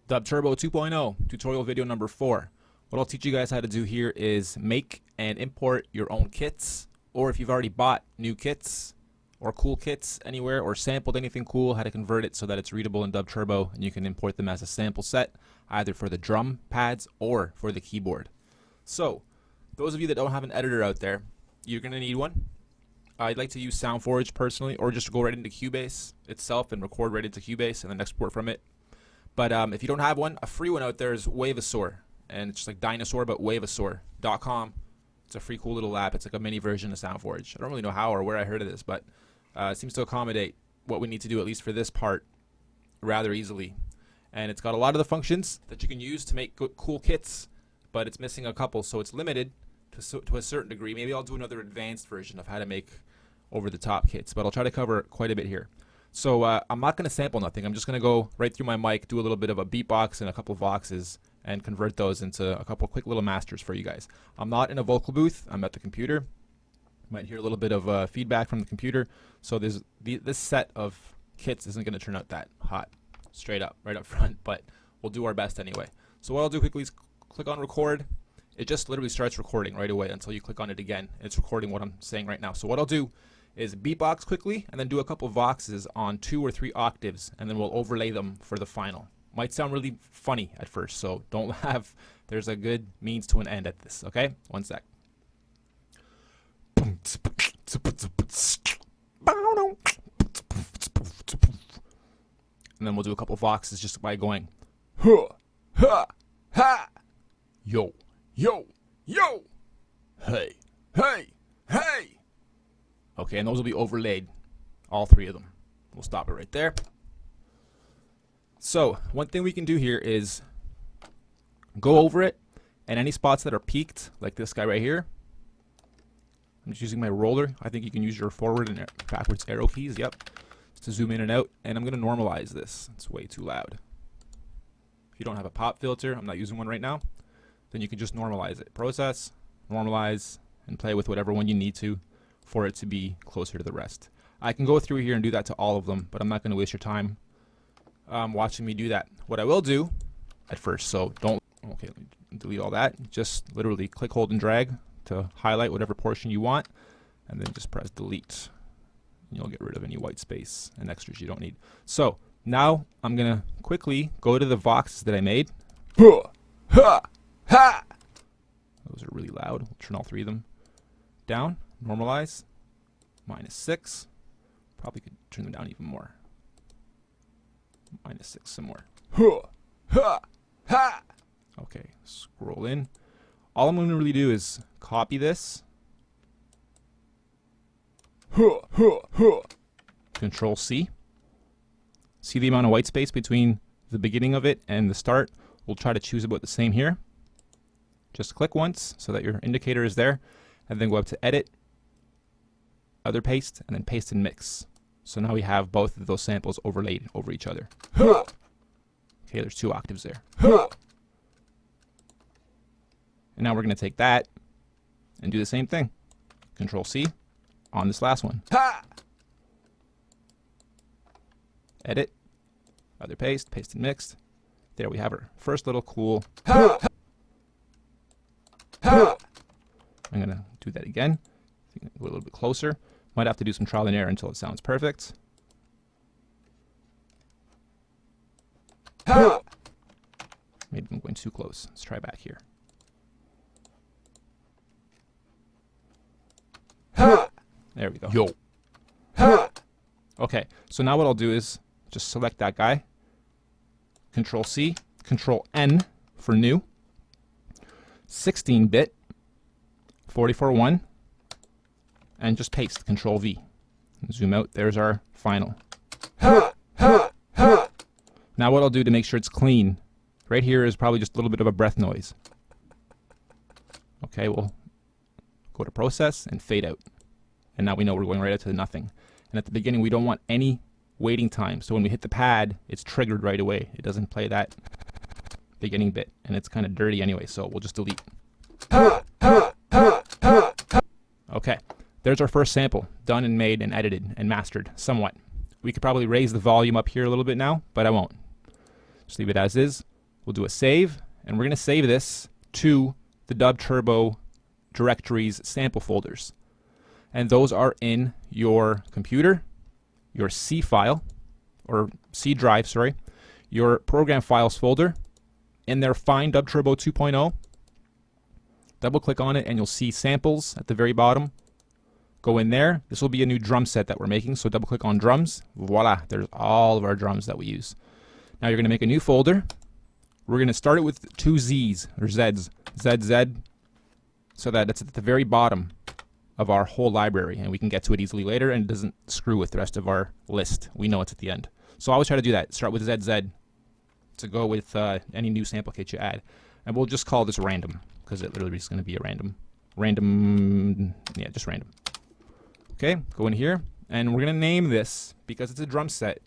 Dub Turbo 2.0 tutorial video number 4. What I'll teach you guys how to do here is make and import your own kits, or if you've already bought new kits or cool kits anywhere or sampled anything cool, how to convert it so that it's readable in Dub Turbo and you can import them as a sample set either for the drum pads or for the keyboard. So those of you that don't have an editor out there, you're going to need one. I'd like to use SoundForge personally, or just go right into Cubase itself and record right into Cubase and then export from it. But if you don't have one, a free one out there is Wavesaur, and it's just like dinosaur but wavesaur.com. It's a free cool little app. It's like a mini version of SoundForge. I don't really know how or where I heard of this, but it seems to accommodate what we need to do, at least for this part, rather easily. And it's got a lot of the functions that you can use to make cool kits, but it's missing a couple, so it's limited to a certain degree. Maybe I'll do another advanced version of how to make over-the-top kits, but I'll try to cover quite a bit here. So I'm not going to sample nothing. I'm just going to go right through my mic, do a little bit of a beatbox and a couple of voxes, and convert those into a couple quick little masters for you guys. I'm not in a vocal booth. I'm at the computer. You might hear a little bit of feedback from the computer. So this set of kits isn't going to turn out that hot, straight up, right up front, but we'll do our best anyway. So what I'll do quickly is click on record. It just literally starts recording right away until you click on it again. It's recording what I'm saying right now. So what I'll do is beatbox quickly and then do a couple of voxes on 2 or 3 octaves, and then we'll overlay them for the final. Might sound really funny at first, so don't laugh. There's a good means to an end at this, okay? One sec. And then we'll do a couple of voxes just by going huh, ha, ha, yo, yo, yo, hey, hey, hey. Okay, and those will be overlaid, all 3 of them. We'll stop it right there. So one thing we can do here is go over it, and any spots that are peaked, like this guy right here, I'm just using my roller. I think you can use your forward and backwards arrow keys, yep, just to zoom in and out. And I'm going to normalize this. It's way too loud. If you don't have a pop filter, I'm not using one right now, then you can just normalize it. Process, normalize, and play with whatever one you need to for it to be closer to the rest. I can go through here and do that to all of them, but I'm not going to waste your time watching me do that. What I will do at first, so don't, okay, let me delete all that. Just literally click, hold, and drag to highlight whatever portion you want, and then just press delete. And you'll get rid of any white space and extras you don't need. So now I'm going to quickly go to the voxes that I made. Those are really loud. We'll turn all 3 of them down. Normalize, -6. Probably could turn them down even more. -6 some more. Okay, scroll in. All I'm going to really do is copy this. Control C. See the amount of white space between the beginning of it and the start? We'll try to choose about the same here. Just click once so that your indicator is there, and then go up to Edit, Other Paste, and then Paste and Mix. So now we have both of those samples overlaid over each other. Okay, there's 2 octaves there. And now we're going to take that and do the same thing. Control C on this last one. Edit, Other Paste, Paste and Mixed. There we have our first little cool. I'm going to do that again. Go a little bit closer. Might have to do some trial and error until it sounds perfect. Maybe I'm going too close. Let's try back here. There we go. Yo. Okay, so now what I'll do is just select that guy. Control C, Control N for new. 16-bit, 44.1. And just paste, Control V. Zoom out, there's our final. Now what I'll do to make sure it's clean, right here is probably just a little bit of a breath noise. Okay, we'll go to Process and Fade Out. And now we know we're going right out to nothing. And at the beginning we don't want any waiting time, so when we hit the pad, it's triggered right away. It doesn't play that beginning bit, and it's kind of dirty anyway, so we'll just delete. Okay. There's our first sample, done and made and edited and mastered somewhat. We could probably raise the volume up here a little bit now, but I won't. Just leave it as is. We'll do a save, and we're going to save this to the Dub Turbo directories sample folders. And those are in your computer, your C file, or C drive, sorry, your program files folder. In there, find Dub Turbo 2.0. Double click on it and you'll see samples at the very bottom. Go in there. This will be a new drum set that we're making, so double click on drums. Voila, there's all of our drums that we use. Now you're going to make a new folder. We're going to start it with 2 Z's, or Z's, ZZ, so that it's at the very bottom of our whole library, and we can get to it easily later, and it doesn't screw with the rest of our list. We know it's at the end. So I always try to do that. Start with ZZ to go with any new sample kit you add. And we'll just call this random, because it literally is going to be a random, yeah, just random. Okay, go in here, and we're going to name this, because it's a drum set.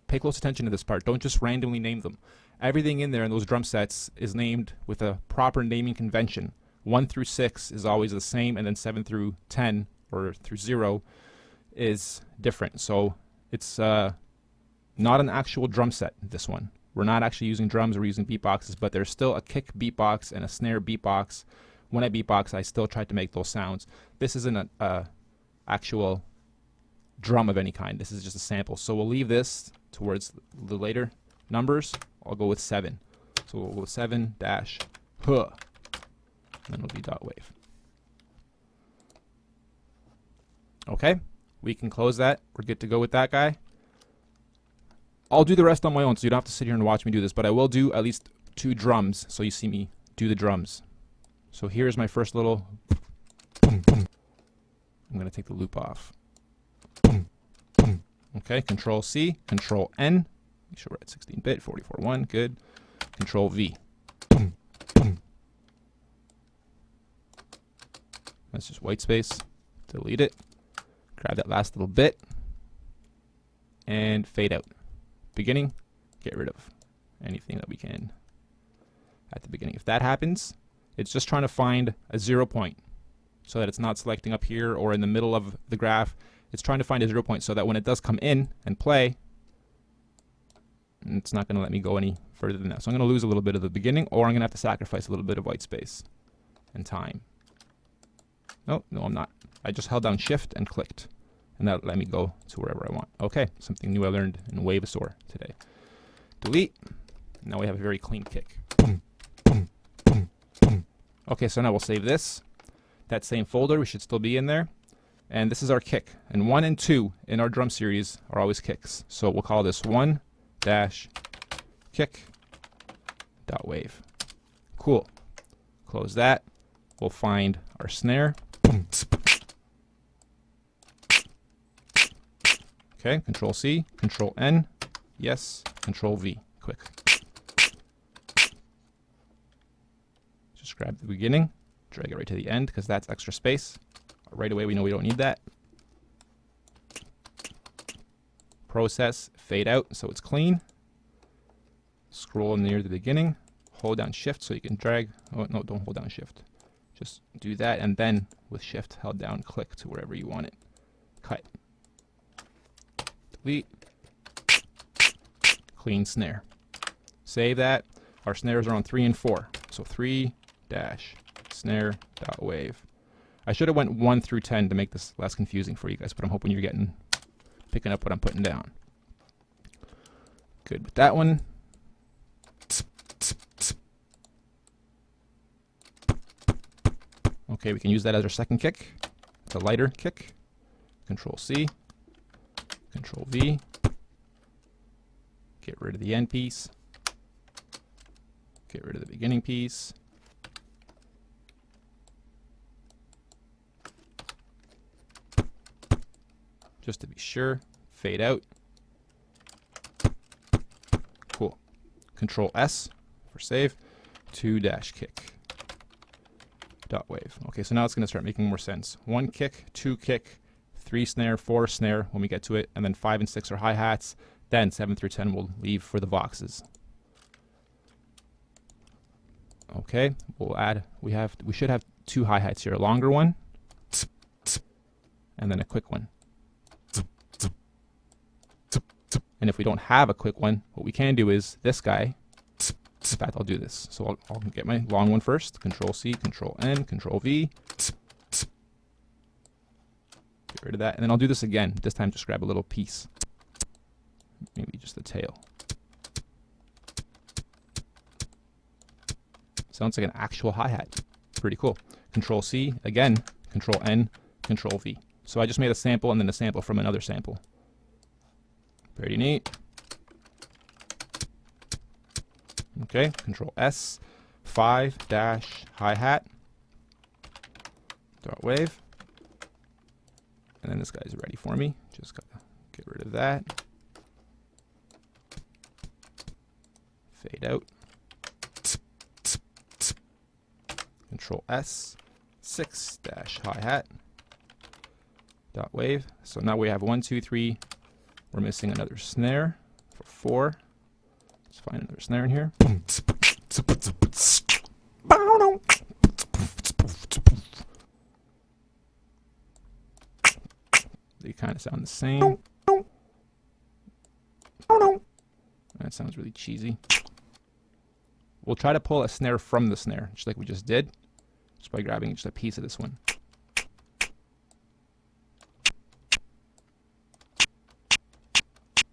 Pay close attention to this part. Don't just randomly name them. Everything in there in those drum sets is named with a proper naming convention. 1 through 6 is always the same, and then 7 through 10 or through 0 is different. So it's not an actual drum set, this one. We're not actually using drums, we're using beatboxes, but there's still a kick beatbox and a snare beatbox. When I beatbox, I still try to make those sounds. This isn't an actual drum of any kind. This is just a sample. So we'll leave this towards the later numbers. I'll go with 7. So we'll go with 7 dash huh. And then it'll be dot wave. Okay, we can close that. We're good to go with that guy. I'll do the rest on my own, so you don't have to sit here and watch me do this, but I will do at least 2 drums so you see me do the drums. So here's my first little boom, boom. I'm going to take the loop off. Boom, boom. Okay, Control C, Control N. Make sure we're at 16-bit, 44.1, good. Control V. Boom, boom. That's just white space. Delete it. Grab that last little bit. And fade out. Beginning, get rid of anything that we can at the beginning. If that happens, it's just trying to find a 0 point so that it's not selecting up here or in the middle of the graph. It's trying to find a 0 point so that when it does come in and play, it's not going to let me go any further than that. So I'm going to lose a little bit of the beginning, or I'm going to have to sacrifice a little bit of white space and time. No, I'm not. I just held down Shift and clicked, and that let me go to wherever I want. Okay, something new I learned in Wavesaur today. Delete. Now we have a very clean kick. Boom, boom, boom, boom. Okay, so now we'll save this. That same folder, we should still be in there. And this is our kick. And 1 and 2 in our drum series are always kicks. So we'll call this 1 dash kick dot wave. Cool. Close that. We'll find our snare. Okay, Control C, Control N, yes, Control V, quick. Just grab the beginning, drag it right to the end because that's extra space. Right away we know we don't need that. Process, fade out so it's clean. Scroll near the beginning, hold down Shift so you can drag. Oh no, don't hold down Shift. Just do that, and then with Shift held down, click to wherever you want it. Cut. Delete. Clean snare. Save that. Our snares are on 3 and 4. So 3 dash snare dot wave. I should have went 1 through 10 to make this less confusing for you guys, but I'm hoping you're picking up what I'm putting down. Good with that one. Okay, we can use that as our second kick. It's a lighter kick. Control C, Control V. Get rid of the end piece. Get rid of the beginning piece. Just to be sure, fade out. Cool. Control S for save. 2 dash kick. Dot wave. Okay, so now it's going to start making more sense. 1 kick, 2 kick, 3 snare, 4 snare when we get to it, and then 5 and 6 are hi-hats. Then 7 through 10 we'll leave for the voxes. Okay, we'll add. We should have 2 hi-hats here. A longer one, and then a quick one. And if we don't have a quick one, what we can do is this guy, In fact, I'll do this. So I'll get my long one first. Control C, Control N, Control V. Get rid of that. And then I'll do this again. This time just grab a little piece. Maybe just the tail. Sounds like an actual hi-hat. Pretty cool. Control C, again, Control N, Control V. So I just made a sample and then a sample from another sample. Pretty neat. Okay, Control S, 5 dash hi-hat, dot wave. And then this guy's ready for me. Just gotta get rid of that. Fade out. Control S, 6 dash hi-hat, dot wave. So now we have 1, 2, 3. We're missing another snare for 4. Let's find another snare in here. They kind of sound the same. That sounds really cheesy. We'll try to pull a snare from the snare, just like we just did, just by grabbing just a piece of this one.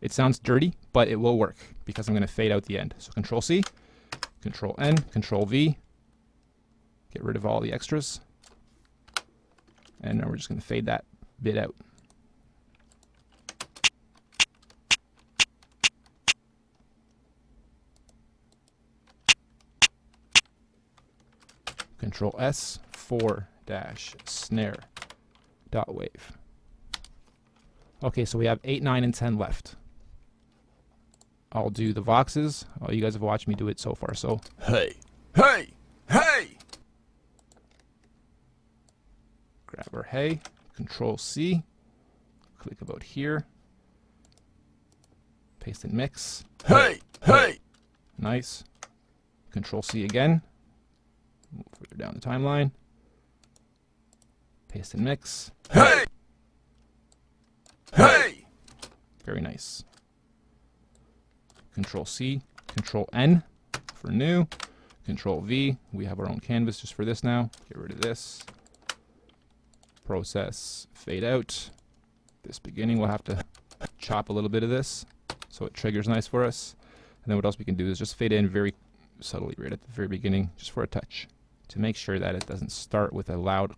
It sounds dirty, but it will work because I'm going to fade out the end. So Control C, Control N, Control V. Get rid of all the extras. And now we're just going to fade that bit out. Control S, 4 dash snare dot wave. Okay, so we have 8, 9, and 10 left. I'll do the voxes. Oh, you guys have watched me do it so far, so. Hey, hey, hey! Grab our hey, Control C, click about here, paste in mix. Hey, hey! Nice. Control C again, move further down the timeline, paste in mix. Hey! Hey! Very nice. Control C, Control N for new, Control V. We have our own canvas just for this now. Get rid of this. Process, fade out. This beginning, we'll have to chop a little bit of this so it triggers nice for us. And then what else we can do is just fade in very subtly right at the very beginning, just for a touch, to make sure that it doesn't start with a loud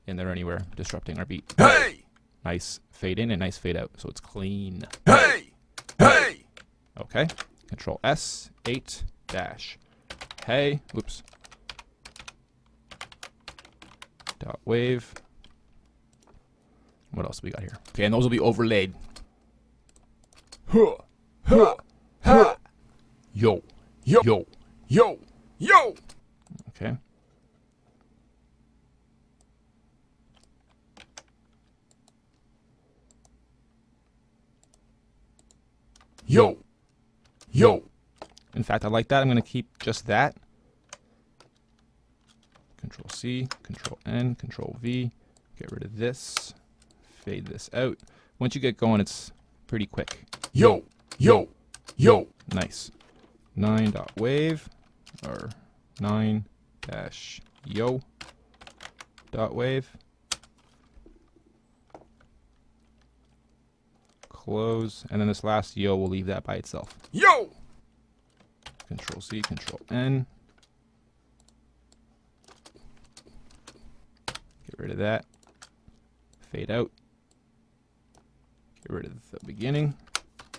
in there anywhere, disrupting our beat. Hey! Nice fade in and nice fade out, so it's clean. Hey! Hey! Okay, Control S, 8 dash hey, oops, dot wave. What else do we got here? Okay, and those will be overlaid. Huh! Huh! Huh! Yo, Yo! yo. Yo! Yo! Okay. Yo! Yo! In fact, I like that. I'm going to keep just that. Control C, Control N, Control V. Get rid of this. Fade this out. Once you get going, it's pretty quick. Yo! Yo! Yo! Nice. 9 dot wave, or 9 dash yo dot wave. Close, and then this last yo, we'll leave that by itself. Yo! Control C, Control N. Get rid of that. Fade out. Get rid of the beginning.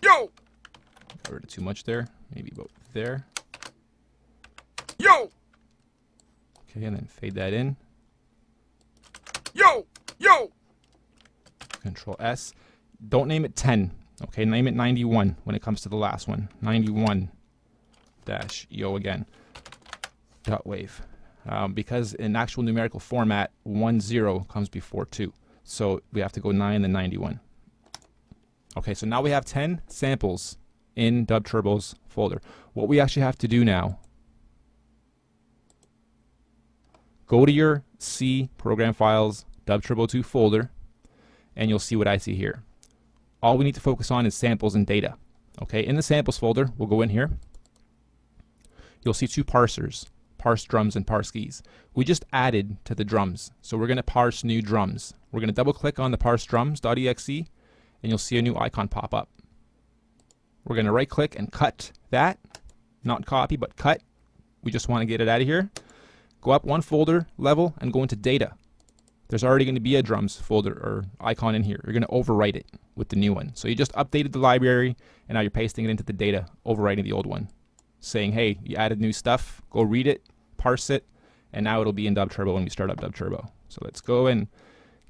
Yo! Got rid of too much there. Maybe about there. Yo! Okay, and then fade that in. Yo! Yo! Control S. Don't name it 10. Okay, name it 91 when it comes to the last one. 91 dash yo again. Dot wave. Because in actual numerical format, 10 comes before 2. So we have to go 9 then 91. Okay, so now we have 10 samples in DubTurbo's folder. What we actually have to do now, go to your C program files DubTurbo 2 folder, and you'll see what I see here. All we need to focus on is samples and data. Okay, in the samples folder, we'll go in here. you'll see two parsers, parse drums and parse keys. We just added to the drums. So we're going to parse new drums. We're going to double click on the parse drums.exe and you'll see a new icon pop up. We're going to right click and cut that, not copy, but cut. We just want to get it out of here. Go up one folder level and go into data. There's already going to be a drums folder or icon in here. You're going to overwrite it with the new one. So you just updated the library and now you're pasting it into the data, overwriting the old one, saying, hey, you added new stuff, go read it, parse it, and now it'll be in DubTurbo when we start up DubTurbo. So let's go and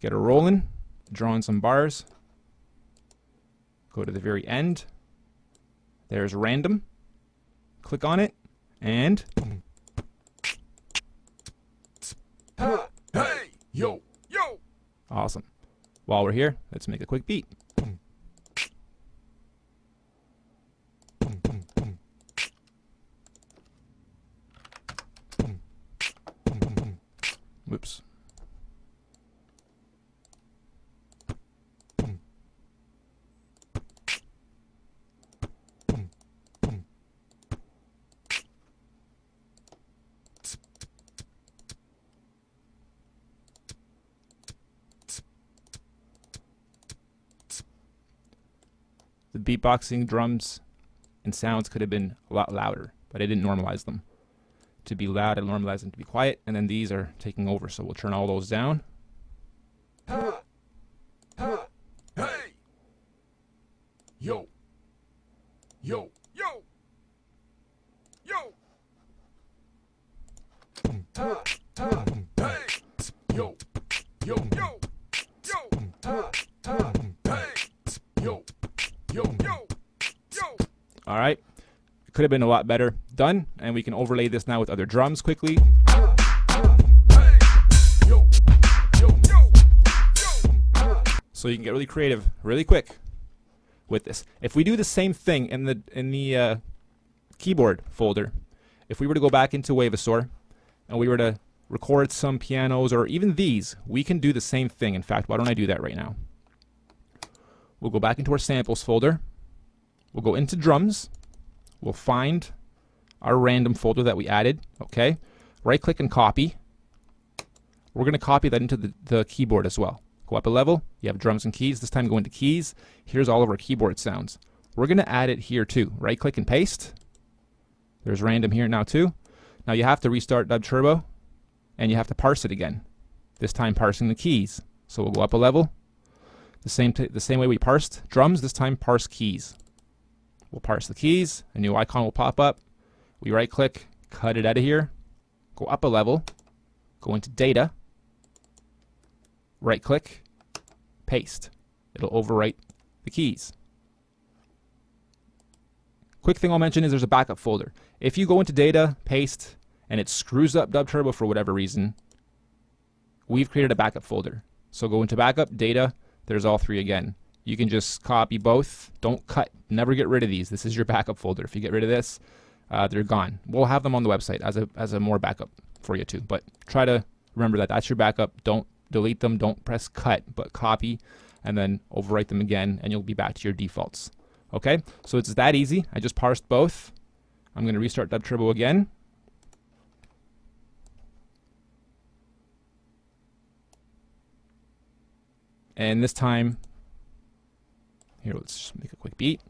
get it rolling, draw in some bars, go to the very end. There's random, click on it, and Hey, yo, yo. awesome. While we're here, let's make a quick beat. Whoops. The beatboxing drums and sounds could have been a lot louder, but I didn't normalize them. To be loud, I normalized them to be quiet, and then these are taking over, so we'll turn all those down. Hey, yo, yo, yo, yo. Hey, yo, yo, yo, yo. Hey, yo, yo, yo, yo. All right. It could have been a lot better done, and we can overlay this now with other drums quickly. Hey, yo, yo, yo, yo. So you can get really creative really quick with this. If we do the same thing in the keyboard folder, if we were to go back into Wavesaur and we were to record some pianos or even these, we can do the same thing. In fact, why don't I do that right now? We'll go back into our samples folder. We'll go into drums. We'll find our random folder that we added. Okay. Right click and copy. We're going to copy that into the keyboard as well. Go up a level. You have drums and keys. This time go into keys. Here's all of our keyboard sounds. We're going to add it here too. Right click and paste. There's random here now too. Now you have to restart DubTurbo and you have to parse it again. This time parsing the keys. So we'll go up a level. The same way we parsed drums, this time parse keys. We'll parse the keys, a new icon will pop up. We right click, cut it out of here, go up a level, go into data, right click, paste. It'll overwrite the keys. Quick thing I'll mention is there's a backup folder. If you go into data, paste, and it screws up DubTurbo for whatever reason, we've created a backup folder. So go into backup, data, there's all three again. You can just copy both. Don't cut. Never get rid of these. This is your backup folder. If you get rid of this, they're gone. We'll have them on the website as a more backup for you too. But try to remember that that's your backup. Don't delete them. Don't press cut, but copy and then overwrite them again, and you'll be back to your defaults. Okay? So it's that easy. I just parsed both. I'm going to restart DubTurbo again. And this time, here, let's just make a quick beat.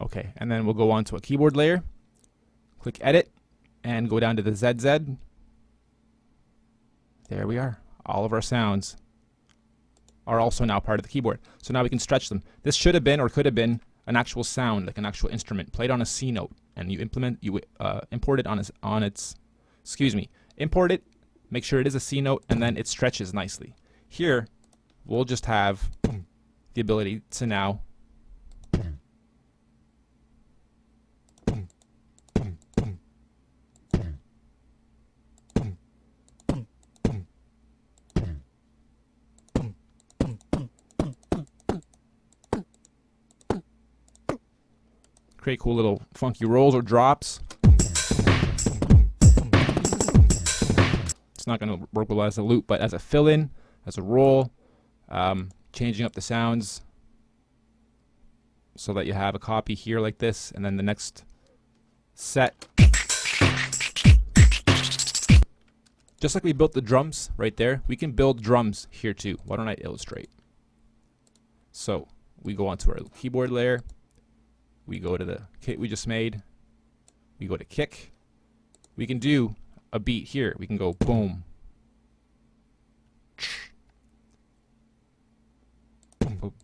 Okay, and then we'll go on to a keyboard layer, click edit, and go down to the ZZ. There we are. All of our sounds are also now part of the keyboard. So now we can stretch them. This should have been or could have been an actual sound, like an actual instrument played on a C note, and you import it import it, make sure it is a C note, and then it stretches nicely. Here, we'll just have the ability to now create cool little funky rolls or drops. It's not going to work well as a loop, but as a fill-in, as a roll, changing up the sounds so that you have a copy here like this, and then the next set. Just like we built the drums right there, we can build drums here too. Why don't I illustrate? So we go onto our keyboard layer. We go to the kit we just made. We go to kick. We can do a beat here. We can go boom.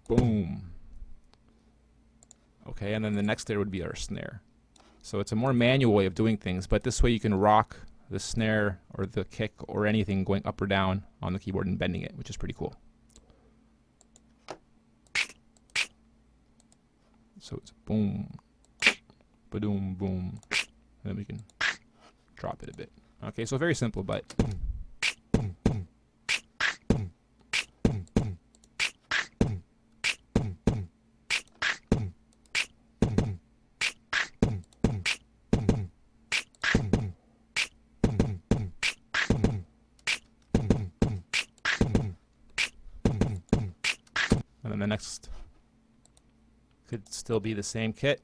Boom. Okay, and then the next layer would be our snare. So it's a more manual way of doing things, but this way you can rock the snare or the kick or anything going up or down on the keyboard and bending it, which is pretty cool. So it's boom, ba-doom, boom, and then we can drop it a bit. Okay, so very simple, but and then the next could still be the same kit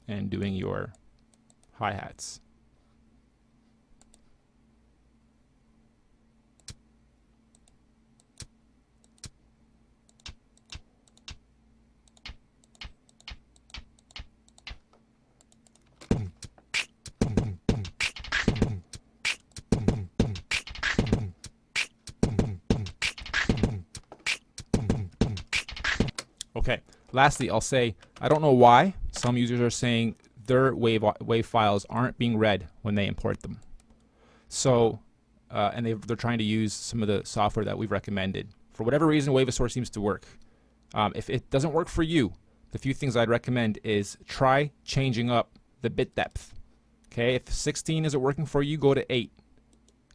and doing your hi-hats. Okay, lastly, I'll say, I don't know why some users are saying their WAV files aren't being read when they import them. So, and they're trying to use some of the software that we've recommended. For whatever reason, Wavesaur seems to work. If it doesn't work for you, the few things I'd recommend is try changing up the bit depth. Okay, if 16 isn't working for you, go to 8.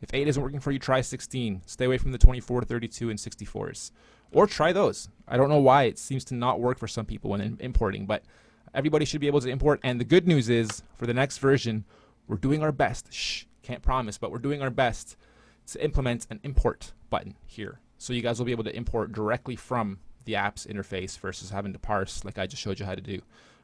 If 8 isn't working for you, try 16. Stay away from the 24, 32, and 64s. Or try those. I don't know why it seems to not work for some people when importing, but everybody should be able to import. And the good news is, for the next version, we're doing our best. Shh, can't promise, but we're doing our best to implement an import button here. So you guys will be able to import directly from the app's interface versus having to parse like I just showed you how to do.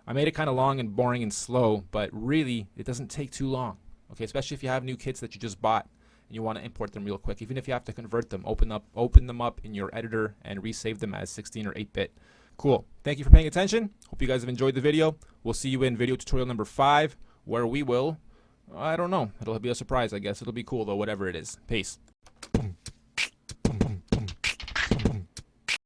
I made it kind of long and boring and slow, but really, it doesn't take too long. Okay, especially if you have new kits that you just bought and you want to import them real quick. Even if you have to convert them, open them up in your editor and resave them as 16 or 8-bit. Cool. Thank you for paying attention. Hope you guys have enjoyed the video. We'll see you in video tutorial number 5, where we will, I don't know, it'll be a surprise, I guess. It'll be cool though, whatever it is. Peace.